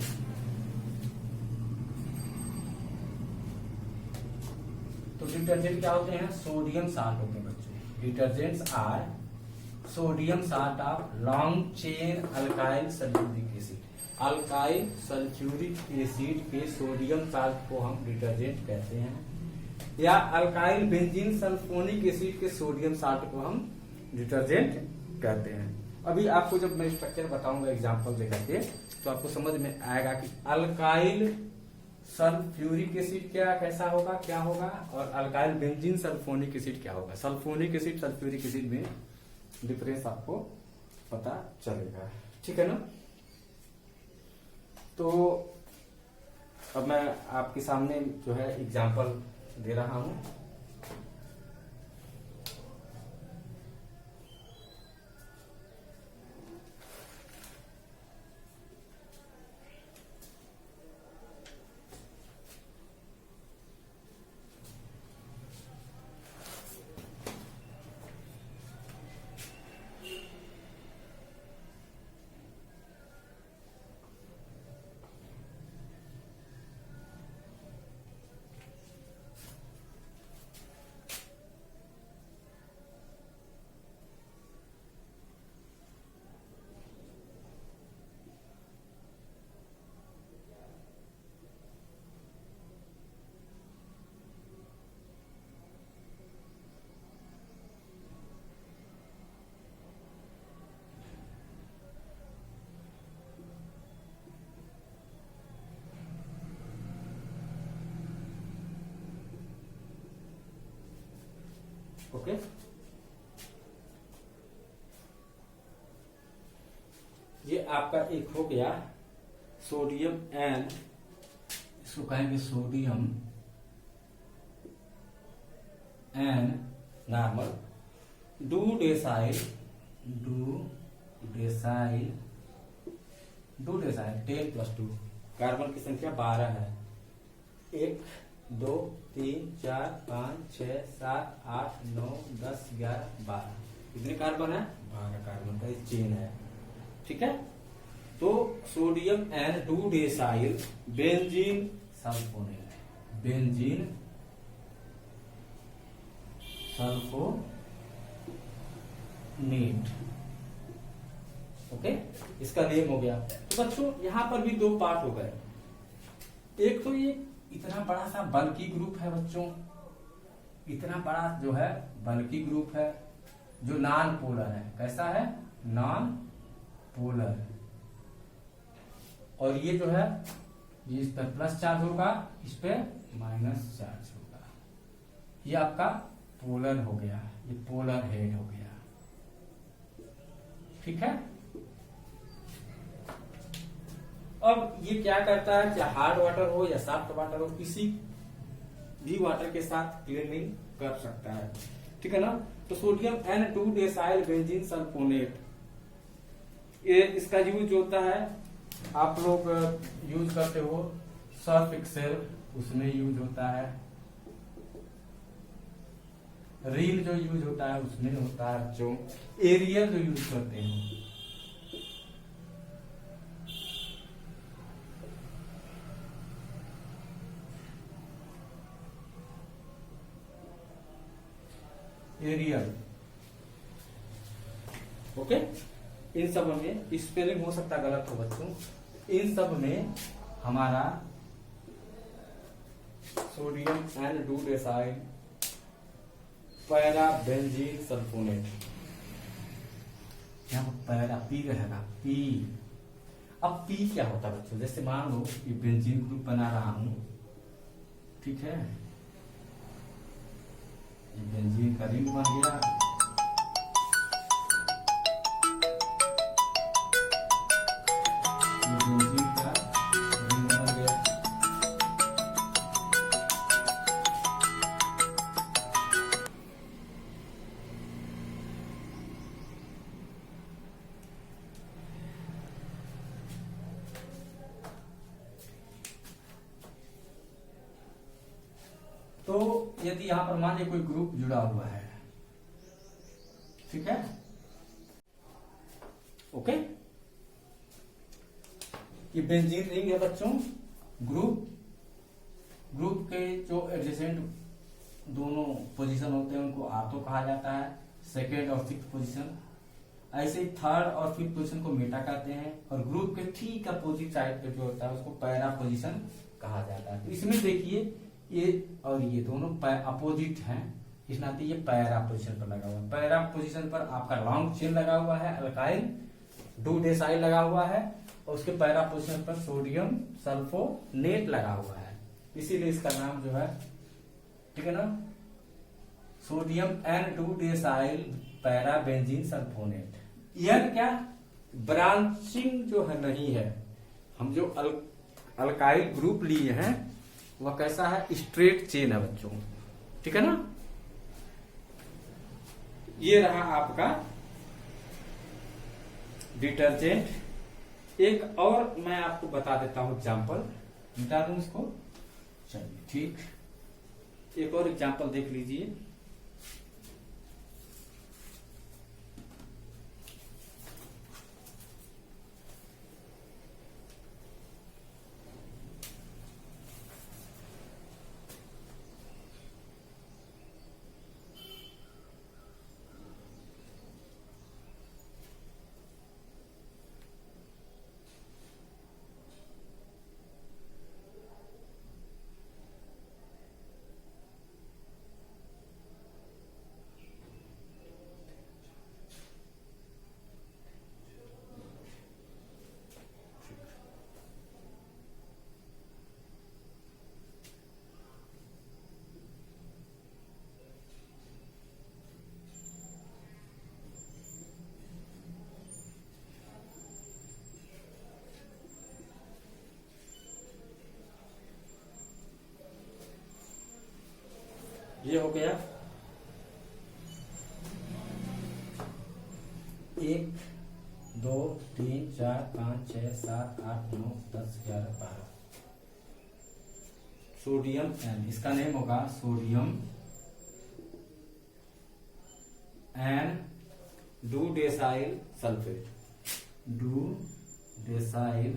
तो detergent क्या होते हैं? सोडियम साल्ट होते हैं बच्चों। Detergents are sodium salt of long chain alkyl sulphuric acid. Alkyl sulphuric acid के सोडियम साल्ट को हम डिटर्जेंट कहते हैं, या अल्काइल बेंजीन सल्फोनिक एसिड के सोडियम साल्ट को हम डिटर्जेंट कहते हैं। अभी आपको जब मैं स्ट्रक्चर बताऊंगा एग्जांपल देकर के तो आपको समझ में आएगा कि अल्काइल सल्फ्यूरिक एसिड कैसा होगा, क्या होगा, और अल्काइल बेंजीन सल्फोनिक एसिड क्या होगा। सल्फोनिक एसिड सल्फ्यूरिक एसिड में डिफरेंस आपको पता चलेगा, ठीक है ना। तो अब मैं आपके सामने जो है एग्जांपल दे रहा हूं। ओके, ये आपका एक हो गया सोडियम एन, इसको कहेंगे sodium n normal dodecyl 10+2, carbon की संख्या 12 है। 1 2 3 4 5 6 7 8 9 10 11 12, कितने कार्बन है? 12 कार्बन का एक चेन है। ठीक है, तो सोडियम एन 2-डेसाइल benzene sulphonate, benzene sulphonate. Okay, इसका नेम हो गया। तो बच्चों यहां पर भी दो पार्ट हो गए। एक तो ये इतना बड़ा सा बल्कि ग्रुप है बच्चों, इतना बड़ा जो है बल्कि ग्रुप है जो नॉन पोलर है। कैसा है? Non polar. और ये जो है ये इस पर प्लस चार्ज होगा, इस पे माइनस चार्ज होगा। ये आपका पोलर हो गया, ये पोलर हेड हो गया। ठीक है, अब ये क्या करता है, चाहे हार्ड वाटर हो या सॉफ्ट वाटर हो, किसी भी वाटर के साथ क्लीनिंग कर सकता है। ठीक है ना। तो सोडियम N2-डेसाइल बेंजीन सल्फोनेट, ये इसका यूज होता है, आप लोग यूज करते हो सर्फ एक्सेल, उसमें यूज होता है। रील जो यूज होता है उसमें होता है। जो एरियल जो यूज करते हैं, एरियल। ओके, इन सब में स्पेलिंग हो सकता है गलत हो बच्चों, इन सब में हमारा सोडियम N2-डेसाइल पैरा बेंजीन सल्फोनेट, यहाँ पर पैरा पी रहेगा, पी। अब पी क्या होता है बच्चों? जैसे मान लो ये बेंजीन ग्रुप बना रहा हूं, ठीक है, ये बेंजीन का रिंग बन गया, ये बेंजीन का रिंग बन गया। तो यदि यहां पर मान लीजिए कोई ग्रुप जुड़ा हुआ है, ठीक है, ओके, ये बेंजीन रिंग है बच्चों। ग्रुप के जो एडजेसेंट दोनों पोजीशन होते हैं उनको आर्थो कहा जाता है, सेकेंड और सिक्स पोजीशन। ऐसे ही थर्ड और फिफ्थ पोजीशन को मेटा कहते हैं, और ग्रुप के ठीक अपोजिट साइड पे जो होता है उसको पैरा पोजीशन कहा जाता है। तो इसमें देखिए ये और ये दोनों अपोजिट हैं, इस नाते ये पैरा पोजीशन पर लगा हुआ है। पैरा पोजीशन पर आपका लॉन्ग चेन लगा हुआ है, अल्काइल 2-डेसाइल लगा हुआ है, और उसके पैरा पोजीशन पर सोडियम सल्फोनेट लगा हुआ है, इसीलिए इसका नाम जो है, ठीक है ना, सोडियम N2-डेसाइल पैरा बेंजीन सल्फोनेट। यह क्या ब्रांचिंग जो है नहीं है, हम जो अल्काइल ग्रुप लिए हैं वह कैसा है, स्ट्रेट चेन है बच्चों, ठीक है ना। ये रहा आपका डिटर्जेंट। एक और मैं आपको बता देता हूं एग्जाम्पल, मिटा दूं इसको, चलिए ठीक, एक और एग्जाम्पल देख लीजिए। ये हो गया 1 2 3 4 5 6 7 8 9 10 11 12 सोडियम एन, इसका नेम होगा सोडियम एन डूडेसाइल सल्फेट, डूडेसाइल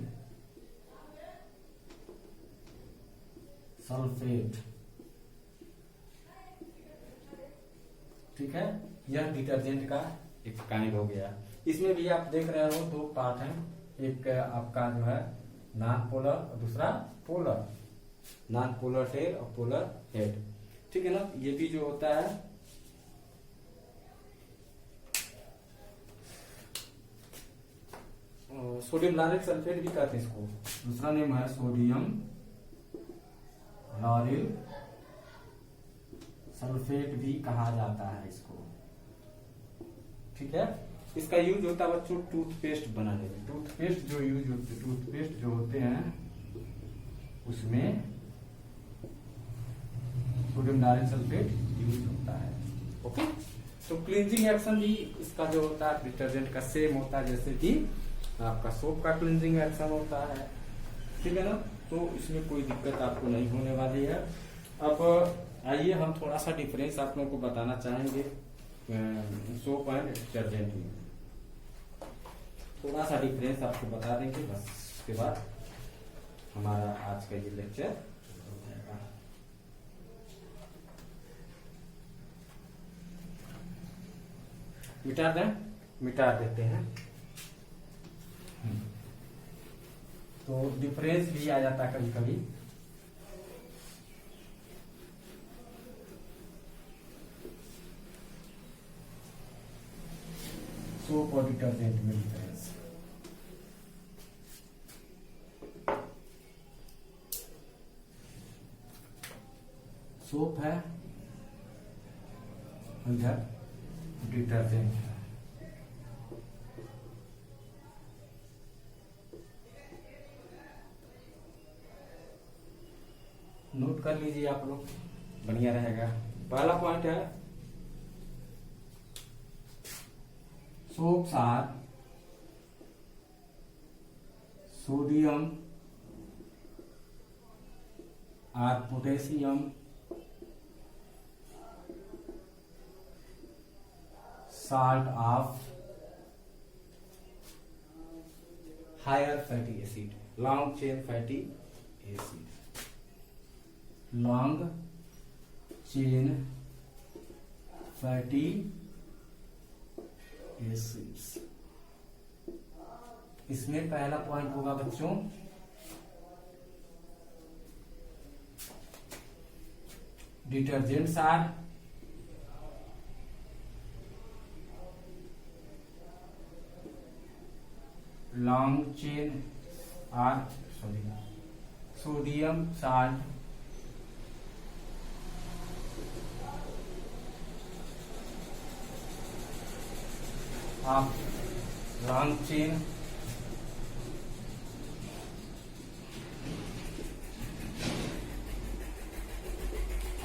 सल्फेट। ठीक है, यह डिटर्जेंट का एक काइंड हो गया। इसमें भी आप देख रहे हो दो पार्ट हैं, एक आपका जो है नॉन पोलर और दूसरा पोलर, नॉन पोलर टेल और पोलर हेड। ठीक है ना, ये भी जो होता है सोडियम लॉरेल सल्फेट भी कहते हैं इसको, दूसरा नेम है सोडियम लॉरेल सल्फेट भी कहा जाता है इसको। ठीक है, इसका यूज होता है बच्चों टूथपेस्ट बनाने में। टूथपेस्ट जो यूज होते, टूथपेस्ट जो होते हैं उसमें सोडियम लॉरेल सल्फेट यूज होता है। ओके, तो क्लींजिंग एक्शन भी इसका जो होता है डिटर्जेंट का सेम होता है जैसे कि आपका सोप का क्लींजिंग एक्शन होता है। ठीक है ना, तो इसमें कोई दिक्कत आपको नहीं होने वाली है। अब आइए हम थोड़ा सा डिफरेंस आप लोगों को बताना चाहेंगे सोप एंड डिटर्जेंट में। थोड़ा सा डिफरेंस आपको बता देंगे, बस उसके बाद हमारा आज का ये लेक्चर हो जाएगा। मिटा दें, मिटा देते हैं। तो डिफरेंस भी आ जाता है कभी कभी। सोप और डिटर्जेंट में डिफरेंस। सोप है, इधर डिटर्जेंट है। नोट कर लीजिए आप लोग, बढ़िया रहेगा। पहला पॉइंट है soaps are sodium or potassium salt of higher fatty acid, long chain fatty acid, long chain fatty acids। इसमें पहला पॉइंट होगा बच्चों detergents are long chain are sodium salt of long chain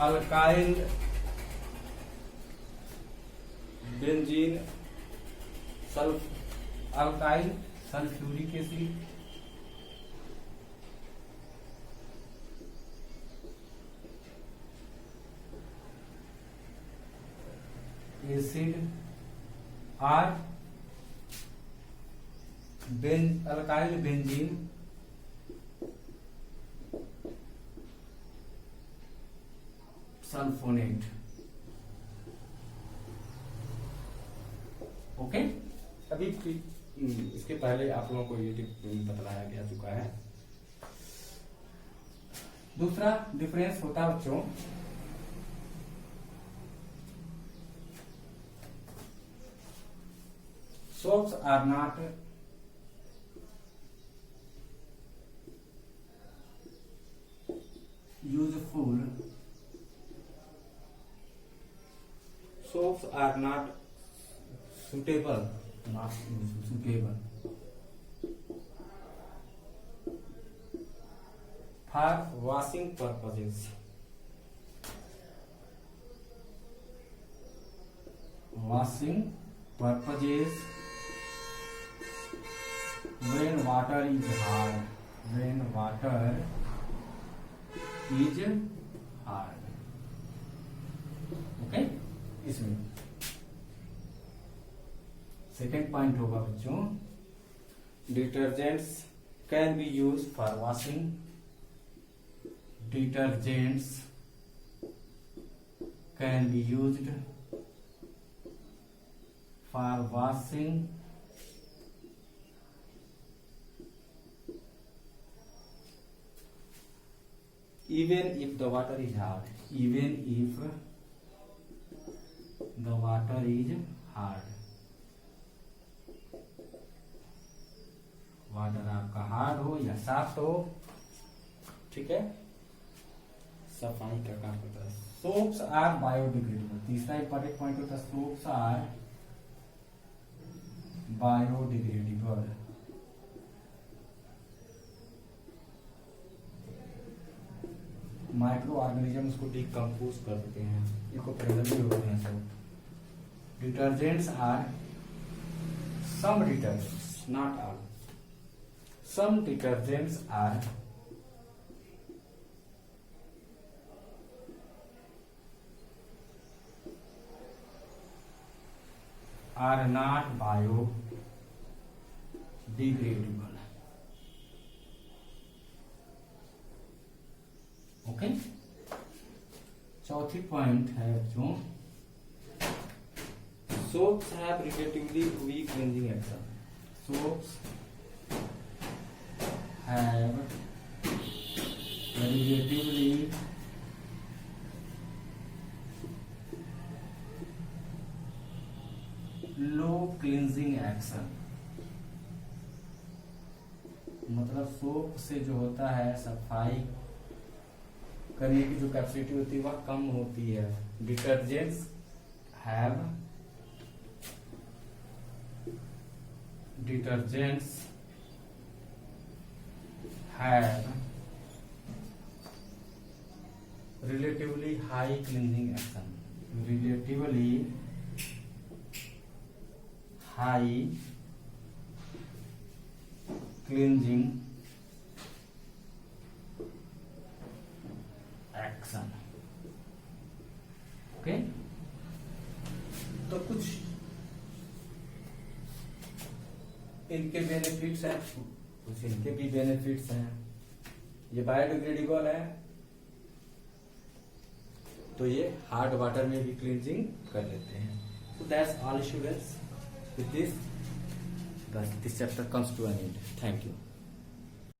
alkyl benzene alkyl sulphuric acid और alkyl benzene sulphonate. Okay, अभी इसके पहले आप लोगों को ये बतलाया गया चुका है। दूसरा डिफरेंस होता है बच्चों soaps are not useful, soaps are not suitable, not suitable for washing purposes, washing purposes when water is hard. When water is hard. Okay, इसमें सेकेंड पॉइंट होगा बच्चों, detergents can be use for washing. Detergents can be used for washing even if the water is hard. Even if the water is hard. Water आपका hard हो या soft हो, ठीक है, सफाई का काम करता है. Soaps are biodegradable. तीसरा इंपॉर्टेंट पॉइंट होता है, soaps are biodegradable. Micro organism उसको डिकम्पोज कर देते हैं, इको प्रेजेंट होते हैं सब. Detergents are some detergents, not all. Some detergents are not biodegradable. Okay, चौथी पॉइंट है बच्चों, soaps have relatively weak cleansing action. Soaps have relatively low cleansing action. मतलब सोप से जो होता है सफाई करने की जो कैपेसिटी होती है वह कम होती है. Detergents have relatively high cleansing action. Relatively high cleansing action. Okay, तो कुछ इनके बेनिफिट्स हैं, कुछ इनके भी बेनिफिट्स हैं. ये बायोडिग्रेडेबल है तो ये हार्ड वाटर में भी क्लींजिंग कर लेते हैं. So that's all students. With this, this chapter comes to an end. Thank you.